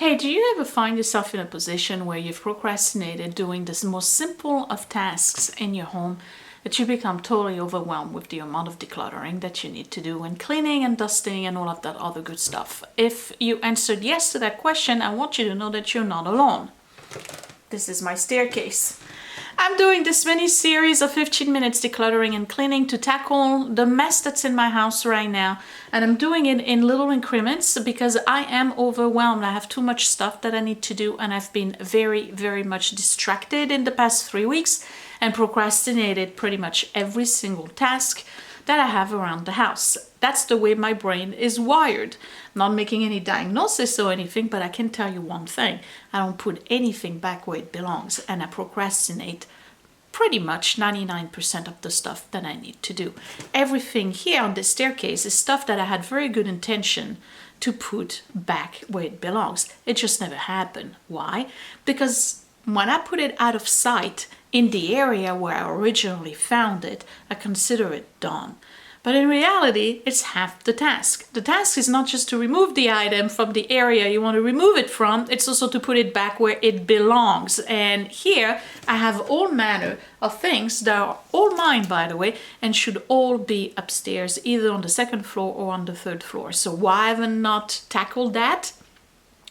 Hey, do you ever find yourself in a position where you've procrastinated doing the most simple of tasks in your home that you become totally overwhelmed with the amount of decluttering that you need to do and cleaning and dusting and all of that other good stuff? If you answered yes to that question, I want you to know that you're not alone. This is my staircase. I'm doing this mini series of 15 minutes decluttering and cleaning to tackle the mess that's in my house right now. And I'm doing it in little increments because I am overwhelmed. I have too much stuff that I need to do, and I've been very much distracted in the past 3 weeks and procrastinated pretty much every single task that I have around the house. That's the way my brain is wired. I'm not making any diagnosis or anything, but I can tell you one thing. I don't put anything back where it belongs, and I procrastinate pretty much 99% of the stuff that I need to do. Everything here on this staircase is stuff that I had very good intention to put back where it belongs. It just never happened. Why? Because when I put it out of sight in the area where I originally found it, I consider it done. But in reality, it's half the task. The task is not just to remove the item from the area you want to remove it from, it's also to put it back where it belongs. And here I have all manner of things that are all mine, by the way, and should all be upstairs, either on the second floor or on the third floor. So why have I not tackled that?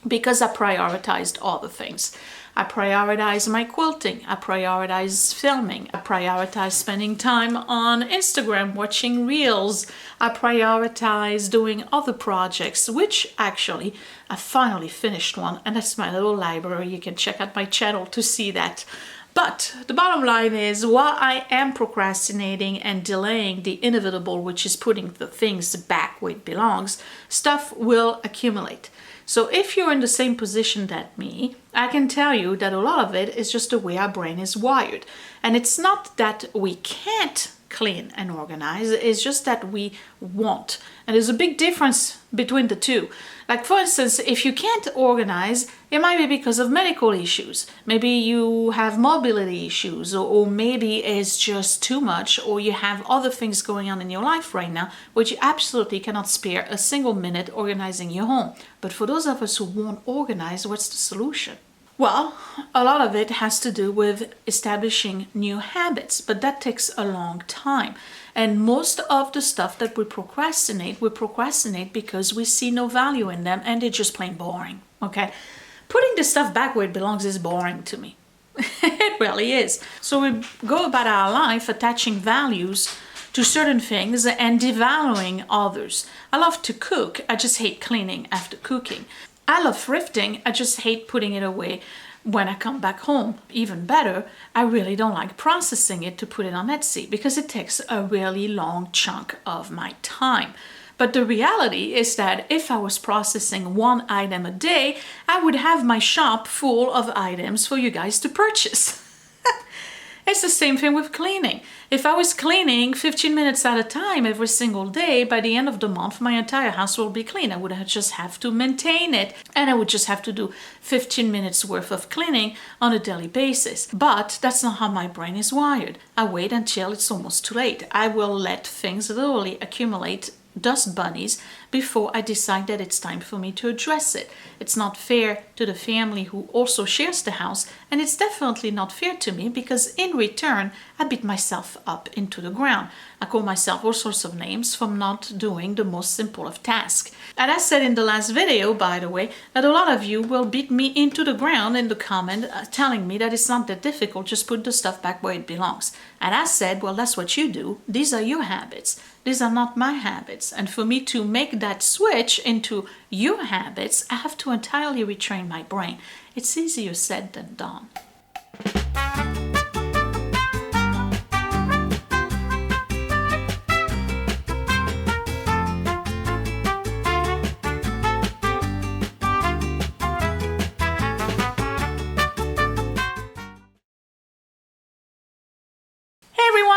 Because I prioritized other things. I prioritize my quilting, I prioritize filming, I prioritize spending time on Instagram watching reels, I prioritize doing other projects, which actually I finally finished one, and that's my little library. You can check out my channel to see that. But the bottom line is, while I am procrastinating and delaying the inevitable, which is putting the things back where it belongs, stuff will accumulate. So if you're in the same position that me, I can tell you that a lot of it is just the way our brain is wired. And it's not that we can't clean and organize, it's just that we won't. And there's a big difference between the two. Like, for instance, if you can't organize, it might be because of medical issues. Maybe you have mobility issues, or maybe it's just too much, or you have other things going on in your life right now, which you absolutely cannot spare a single minute organizing your home. But for those of us who won't organize, what's the solution? Well, a lot of it has to do with establishing new habits, but that takes a long time. And most of the stuff that we procrastinate because we see no value in them, and they're just plain boring, okay? Putting the stuff back where it belongs is boring to me. It really is. So we go about our life attaching values to certain things and devaluing others. I love to cook, I just hate cleaning after cooking. I love thrifting, I just hate putting it away when I come back home. Even better, I really don't like processing it to put it on Etsy because it takes a really long chunk of my time. But the reality is that if I was processing one item a day, I would have my shop full of items for you guys to purchase. It's the same thing with cleaning. If I was cleaning 15 minutes at a time every single day, by the end of the month, my entire house will be clean. I would just have to maintain it, and I would just have to do 15 minutes worth of cleaning on a daily basis. But that's not how my brain is wired. I wait until it's almost too late. I will let things literally accumulate, dust bunnies, before I decide that it's time for me to address it. It's not fair to the family who also shares the house, and it's definitely not fair to me because in return I beat myself up into the ground. I call myself all sorts of names for not doing the most simple of tasks. And I said in the last video, by the way, that a lot of you will beat me into the ground in the comment telling me that it's not that difficult, just put the stuff back where it belongs. And I said, well, that's what you do. These are your habits. These are not my habits. And for me to make that switch into your habits, I have to entirely retrain my brain. It's easier said than done.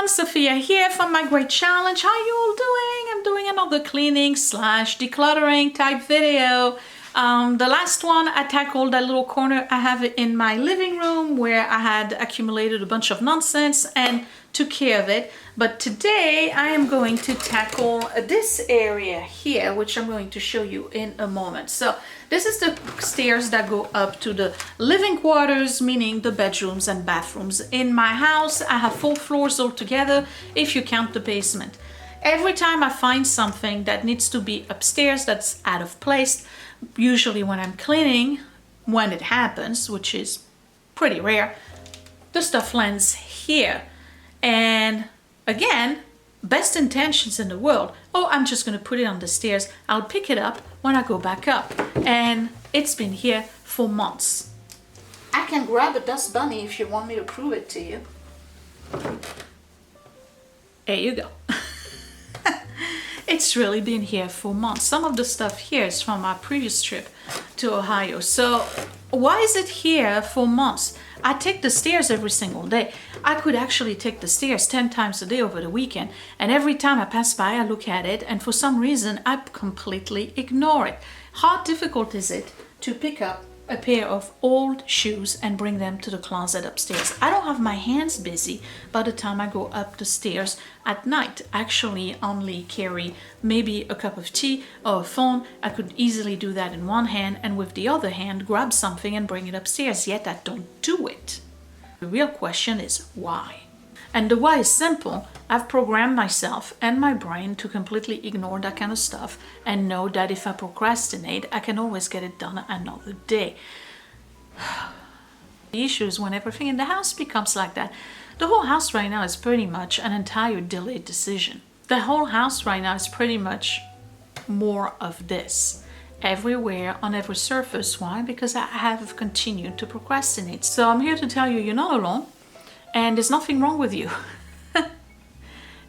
Sophia here from my great challenge. How you all doing? I'm doing another cleaning / decluttering type video. The last one I tackled that little corner I have in my living room where I had accumulated a bunch of nonsense, and took care of it. But today I am going to tackle this area here, which I'm going to show you in a moment. So this is the stairs that go up to the living quarters, meaning the bedrooms and bathrooms. In my house, I have 4 floors altogether, if you count the basement. Every time I find something that needs to be upstairs that's out of place, usually when I'm cleaning, when it happens, which is pretty rare, the stuff lands here. And again, best intentions in the world. Oh, I'm just going to put it on the stairs. I'll pick it up when I go back up. And it's been here for months. I can grab a dust bunny if you want me to prove it to you. There you go. It's really been here for months. Some of the stuff here is from our previous trip to Ohio. So why is it here for months? I take the stairs every single day. I could actually take the stairs 10 times a day over the weekend. And every time I pass by, I look at it. And for some reason, I completely ignore it. How difficult is it to pick up a pair of old shoes and bring them to the closet upstairs? I don't have my hands busy by the time I go up the stairs at night. I actually only carry maybe a cup of tea or a phone. I could easily do that in one hand and with the other hand grab something and bring it upstairs, yet I don't do it. The real question is why? And the why is simple. I've programmed myself and my brain to completely ignore that kind of stuff and know that if I procrastinate, I can always get it done another day. The issue is when everything in the house becomes like that. The whole house right now is pretty much an entire delayed decision. The whole house right now is pretty much more of this. Everywhere, on every surface. Why? Because I have continued to procrastinate. So I'm here to tell you, you're not alone. And there's nothing wrong with you.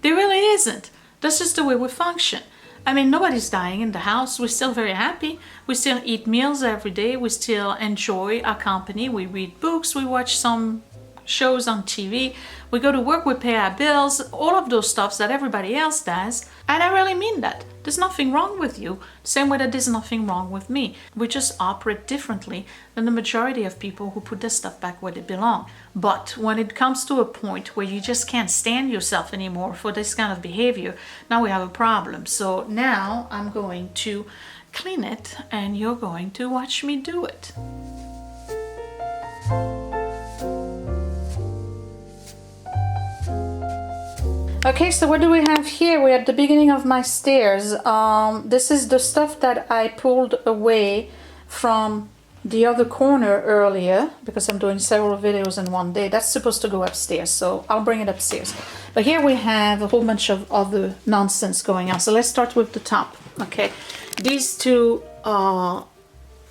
There really isn't. That's just the way we function. I mean, nobody's dying in the house. We're still very happy. We still eat meals every day. We still enjoy our company. We read books. We watch some shows on TV. We go to work. We pay our bills. All of those stuffs that everybody else does. And I really mean that. There's nothing wrong with you. Same way that there's nothing wrong with me. We just operate differently than the majority of people who put their stuff back where they belong. But when it comes to a point where you just can't stand yourself anymore for this kind of behavior, now we have a problem. So now I'm going to clean it and you're going to watch me do it. Okay, so what do we have here? We're at the beginning of my stairs. This is the stuff that I pulled away from the other corner earlier because I'm doing several videos in one day. That's supposed to go upstairs, so I'll bring it upstairs. But here we have a whole bunch of other nonsense going on. So let's start with the top, okay? These two, I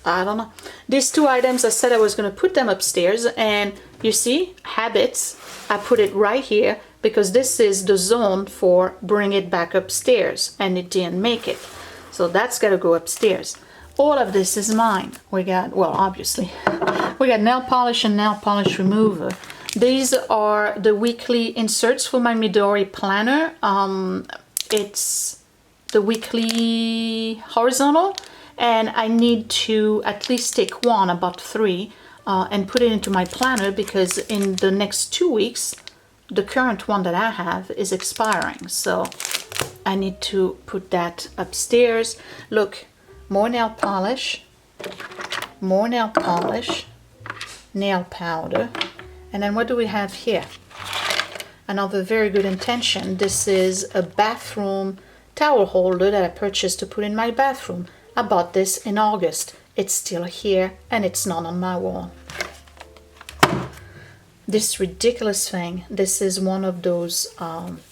don't know. These two items, I said I was going to put them upstairs, and you see, habits, I put it right here because this is the zone for bring it back upstairs, and it didn't make it. So that's got to go upstairs. All of this is mine. We got, well, obviously, we got nail polish and nail polish remover. These are the weekly inserts for my Midori planner. It's the weekly horizontal, and I need to at least take one, about 3, and put it into my planner because in the next 2 weeks, the current one that I have is expiring. So I need to put that upstairs. Look, more nail polish, nail powder. And then what do we have here? Another very good intention. This is a bathroom towel holder that I purchased to put in my bathroom. I bought this in August. It's still here and it's not on my wall. This ridiculous thing, this is one of those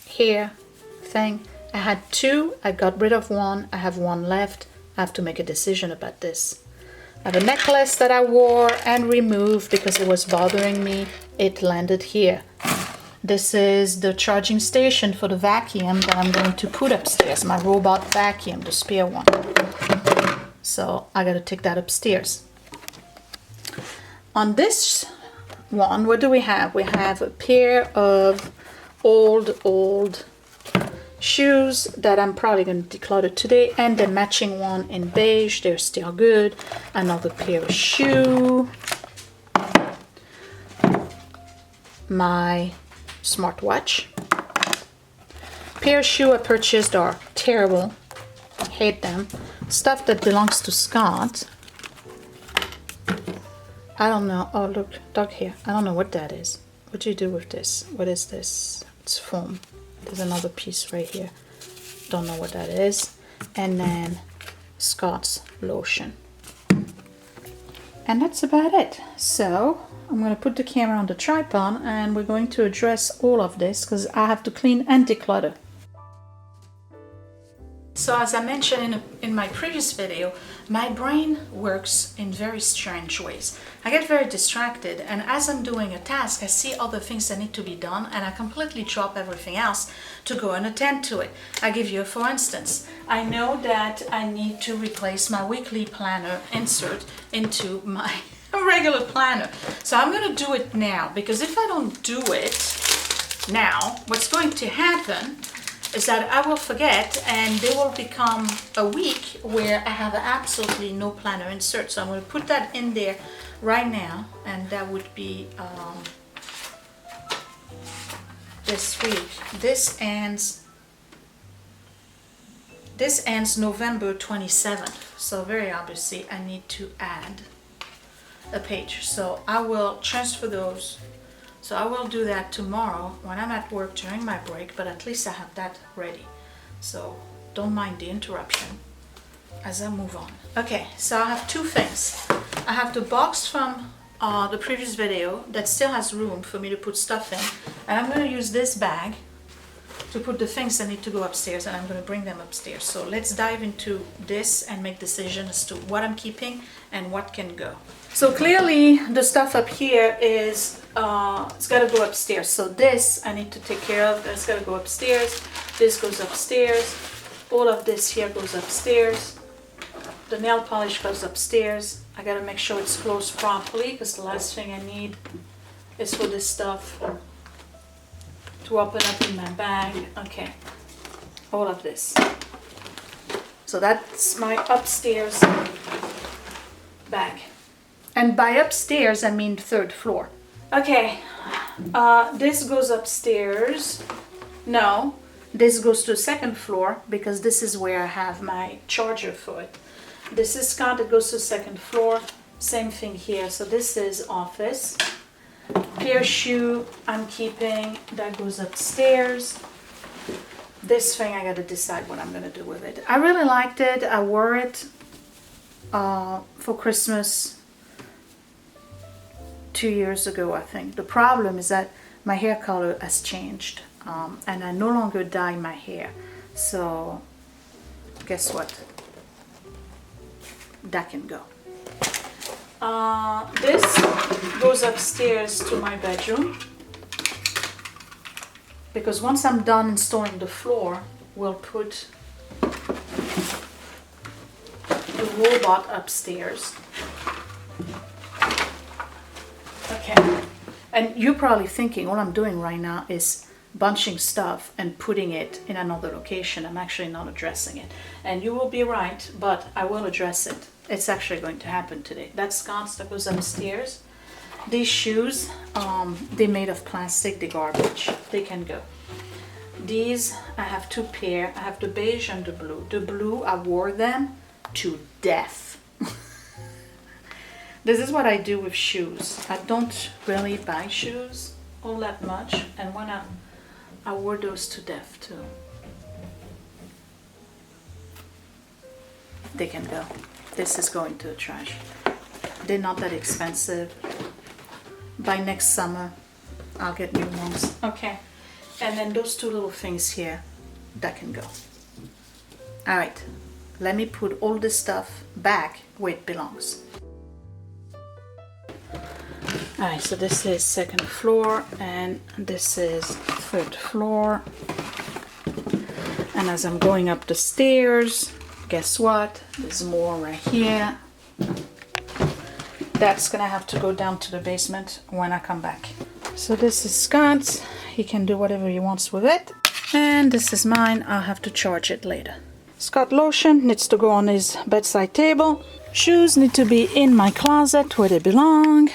hair thing. I had 2, I got rid of 1, I have 1 left. I have to make a decision about this. I have a necklace that I wore and removed because it was bothering me. It landed here. This is the charging station for the vacuum that I'm going to put upstairs, my robot vacuum, the spare one. So I gotta take that upstairs. On this one, what do we have? We have a pair of old shoes that I'm probably going to declutter today, and the matching one in beige. They're still good. Another pair of shoe. My smartwatch. Pair of shoes I purchased are terrible. Hate them. Stuff that belongs to Scott. I don't know. Oh, look, dog hair. I don't know what that is. What do you do with this? What is this? It's foam. There's another piece right here. Don't know what that is. And then Scott's lotion. And that's about it. So I'm going to put the camera on the tripod and we're going to address all of this because I have to clean and declutter. So as I mentioned in my previous video, my brain works in very strange ways. I get very distracted, and as I'm doing a task, I see other things that need to be done and I completely drop everything else to go and attend to it. I give you a for instance. I know that I need to replace my weekly planner insert into my regular planner. So I'm going to do it now, because if I don't do it now, what's going to happen is that I will forget and there will become a week where I have absolutely no planner insert. So I'm going to put that in there right now, and that would be this week. This ends November 27th. So very obviously I need to add a page. So I will transfer those. So I will do that tomorrow when I'm at work during my break, but at least I have that ready. So don't mind the interruption as I move on. Okay, so I have two things. I have the box from the previous video that still has room for me to put stuff in. And I'm going to use this bag to put the things that need to go upstairs, and I'm going to bring them upstairs. So let's dive into this and make decisions as to what I'm keeping and what can go. So clearly the stuff up here is it's got to go upstairs. So this I need to take care of. That's got to go upstairs. This goes upstairs. All of this here goes upstairs. The nail polish goes upstairs. I got to make sure it's closed properly, because the last thing I need is for this stuff to open up in my bag. Okay, all of this. So that's my upstairs bag. And by upstairs, I mean third floor. Okay, this goes upstairs. No, this goes to second floor, because this is where I have my charger for it. This is Scott, it goes to second floor. Same thing here. So this is office. Pair of shoe I'm keeping, that goes upstairs. This thing I gotta decide what I'm gonna do with it. I really liked it. I wore it for Christmas 2 years ago, I think. The problem is that my hair color has changed, and I no longer dye my hair. So guess what? That can go. This goes upstairs to my bedroom, because once I'm done installing the floor, we'll put the robot upstairs. Okay, and you're probably thinking all I'm doing right now is bunching stuff and putting it in another location. I'm actually not addressing it, and you will be right, but I will address it. It's actually going to happen today. That sconce that goes upstairs. These shoes, they're made of plastic, they're garbage. They can go. These, I have two pair. I have the beige and the blue. The blue, I wore them to death. This is what I do with shoes. I don't really buy shoes all that much, and when I wore those to death too. They can go. This is going to the trash. They're not that expensive. By next summer, I'll get new ones. Okay, and then those two little things here, that can go. All right, let me put all this stuff back where it belongs. All right, so this is second floor and this is third floor. And as I'm going up the stairs, guess what? There's more right here. That's gonna have to go down to the basement when I come back. So this is Scott's. He can do whatever he wants with it. And this is mine. I'll have to charge it later. Scott lotion needs to go on his bedside table. Shoes need to be in my closet where they belong.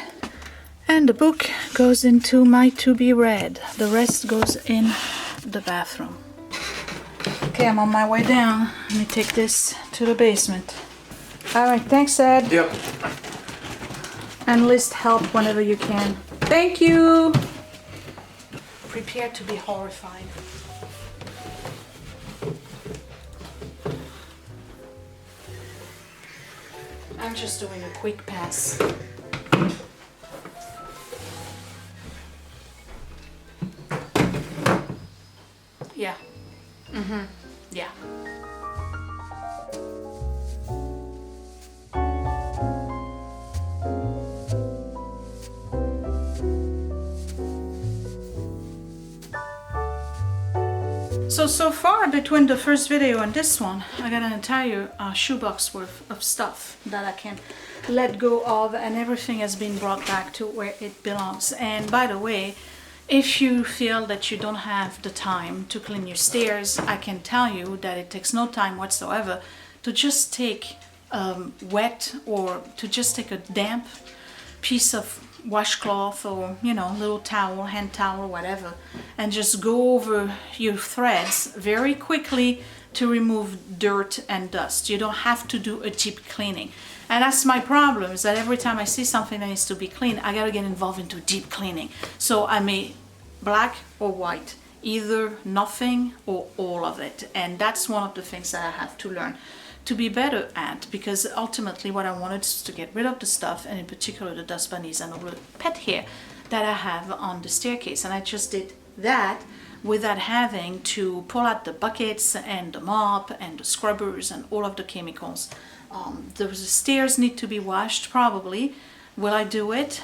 And the book goes into my to be read. The rest goes in the bathroom. Okay, I'm on my way down. Let me take this to the basement. All right, thanks, Ed. Yep. And list help whenever you can. Thank you. Prepare to be horrified. I'm just doing a quick pass. Yeah. Yeah. So far between the first video and this one, I got an entire shoebox worth of stuff that I can let go of, and everything has been brought back to where it belongs. And by the way, if you feel that you don't have the time to clean your stairs, I can tell you that it takes no time whatsoever to just take wet, or to just take a damp piece of washcloth, or little towel, hand towel, whatever, and just go over your threads very quickly to remove dirt and dust. You don't have to do a deep cleaning. And that's my problem, is that every time I see something that needs to be cleaned, I gotta get involved into deep cleaning. So I may black or white, either nothing or all of it. And that's one of the things that I have to learn to be better at, because ultimately what I wanted is to get rid of the stuff, and in particular the dust bunnies and all the pet hair that I have on the staircase. And I just did that without having to pull out the buckets and the mop and the scrubbers and all of the chemicals. The stairs need to be washed, probably. Will I do it?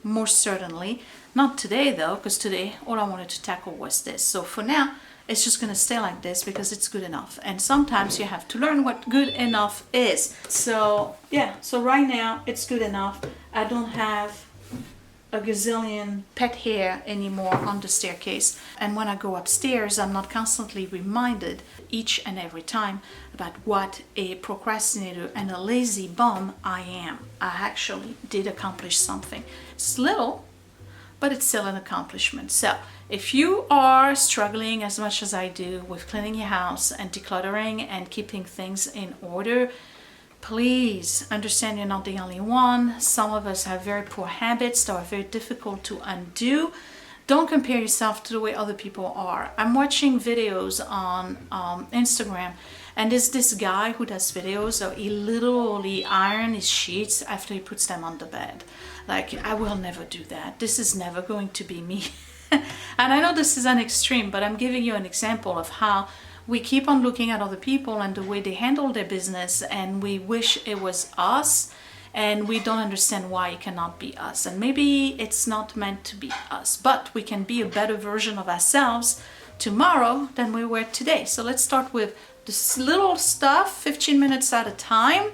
Most certainly. Not today though, because today all I wanted to tackle was this. So for now, it's just gonna stay like this because it's good enough. And sometimes you have to learn what good enough is. So yeah, so right now it's good enough. I don't have a gazillion pet hair anymore on the staircase. And when I go upstairs, I'm not constantly reminded each and every time about what a procrastinator and a lazy bum I am. I actually did accomplish something. It's little, but it's still an accomplishment. So if you are struggling as much as I do with cleaning your house and decluttering and keeping things in order, please understand you're not the only one. Some of us have very poor habits that are very difficult to undo. Don't compare yourself to the way other people are. I'm watching videos on Instagram, and there's this guy who does videos of he literally irons his sheets after he puts them on the bed. Like, I will never do that. This is never going to be me. And I know this is an extreme, but I'm giving you an example of how we keep on looking at other people and the way they handle their business, and we wish it was us, and we don't understand why it cannot be us. And maybe it's not meant to be us, but we can be a better version of ourselves tomorrow than we were today. So let's start with this little stuff, 15 minutes at a time,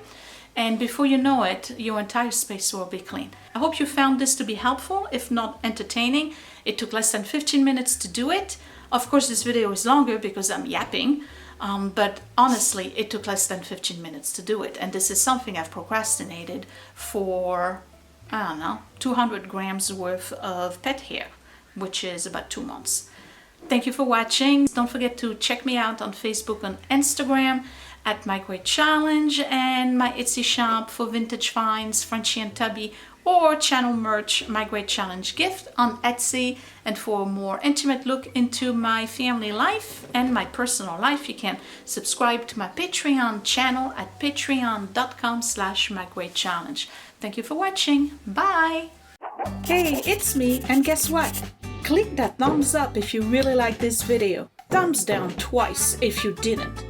and before you know it, your entire space will be clean. I hope you found this to be helpful, if not entertaining. It took less than 15 minutes to do it. Of course, this video is longer because I'm yapping, but honestly, it took less than 15 minutes to do it. And this is something I've procrastinated for, I don't know, 200 grams worth of pet hair, which is about 2 months. Thank you for watching. Don't forget to check me out on Facebook and Instagram at My Great Challenge, and my Etsy shop for vintage finds, Frenchie and Tubby, or channel merch, My Great Challenge Gift on Etsy. And for a more intimate look into my family life and my personal life, you can subscribe to my Patreon channel at patreon.com/mygreatchallenge. Thank you for watching. Bye. Hey, it's me, and guess what? Click that thumbs up if you really like this video. Thumbs down twice if you didn't.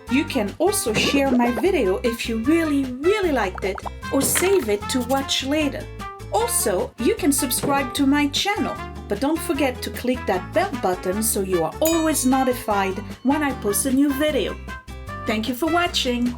You can also share my video if you really liked it, or save it to watch later. Also, you can subscribe to my channel, but don't forget to click that bell button so you are always notified when I post a new video. Thank you for watching.